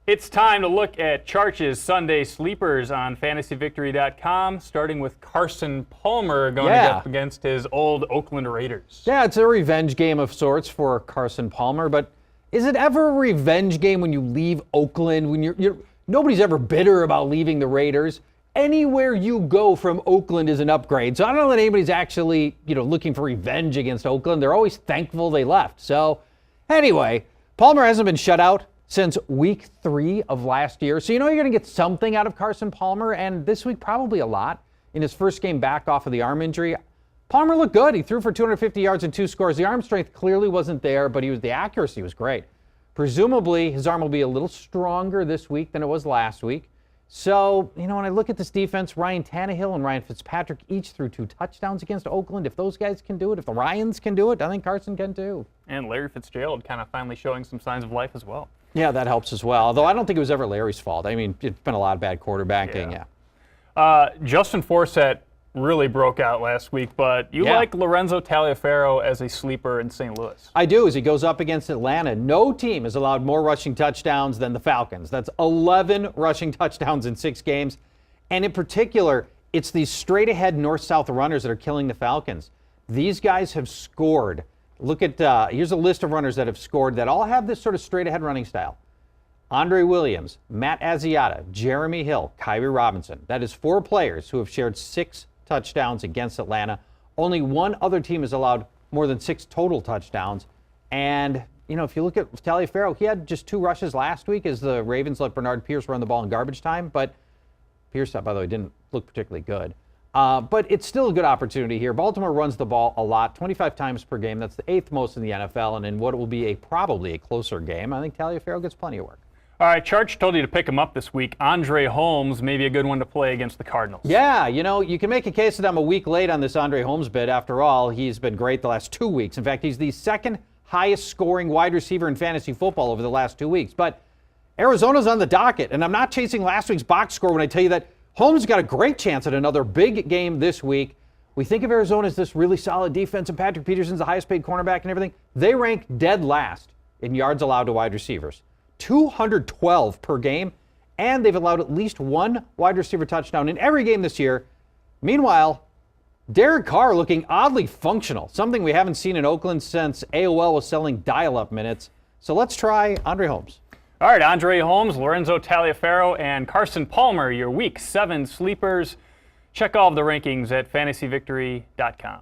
It's time to look at Charch's Sunday sleepers on fantasyvictory.com, starting with Carson Palmer going up against his old Oakland Raiders. Yeah, it's a revenge game of sorts for Carson Palmer, but is it ever a revenge game when you leave Oakland? When nobody's ever bitter about leaving the Raiders. Anywhere you go from Oakland is an upgrade. So I don't know that anybody's actually, looking for revenge against Oakland. They're always thankful they left. So anyway, Palmer hasn't been shut out since week 3 of last year. So you're going to get something out of Carson Palmer, and this week probably a lot. In his first game back off of the arm injury, Palmer looked good. He threw for 250 yards and 2 scores. The arm strength clearly wasn't there, but the accuracy was great. Presumably, his arm will be a little stronger this week than it was last week. So, when I look at this defense, Ryan Tannehill and Ryan Fitzpatrick each threw 2 touchdowns against Oakland. If those guys can do it, if the Ryans can do it, I think Carson can too. And Larry Fitzgerald kind of finally showing some signs of life as well. Yeah, that helps as well. Although I don't think it was ever Larry's fault. I mean, it's been a lot of bad quarterbacking. Justin Forsett really broke out last week, but you like Lorenzo Taliaferro as a sleeper in St. Louis. I do, as he goes up against Atlanta. No team has allowed more rushing touchdowns than the Falcons. That's 11 rushing touchdowns in 6 games. And in particular, it's these straight-ahead north-south runners that are killing the Falcons. These guys have scored. Look at, here's a list of runners that have scored that all have this sort of straight-ahead running style. Andre Williams, Matt Asiata, Jeremy Hill, Kyrie Robinson. That is 4 players who have shared 6 touchdowns against Atlanta. Only one other team has allowed more than 6 total touchdowns. And, if you look at Taliaferro, he had just 2 rushes last week as the Ravens let Bernard Pierce run the ball in garbage time. But Pierce, by the way, didn't look particularly good. But it's still a good opportunity here. Baltimore runs the ball a lot, 25 times per game. That's the 8th most in the NFL. And in what will be probably a closer game, I think Taliaferro gets plenty of work. All right, Charch told you to pick him up this week. Andre Holmes may be a good one to play against the Cardinals. Yeah, you can make a case that I'm a week late on this Andre Holmes bid. After all, he's been great the last 2 weeks. In fact, he's the 2nd highest scoring wide receiver in fantasy football over the last 2 weeks. But Arizona's on the docket, and I'm not chasing last week's box score when I tell you that Holmes got a great chance at another big game this week. We think of Arizona as this really solid defense, and Patrick Peterson's the highest paid cornerback and everything. They rank dead last in yards allowed to wide receivers. 212 per game, and they've allowed at least 1 wide receiver touchdown in every game this year. Meanwhile, Derek Carr looking oddly functional, something we haven't seen in Oakland since AOL was selling dial-up minutes. So let's try Andre Holmes. All right, Andre Holmes, Lorenzo Taliaferro, and Carson Palmer, your Week 7 sleepers. Check all of the rankings at fantasyvictory.com.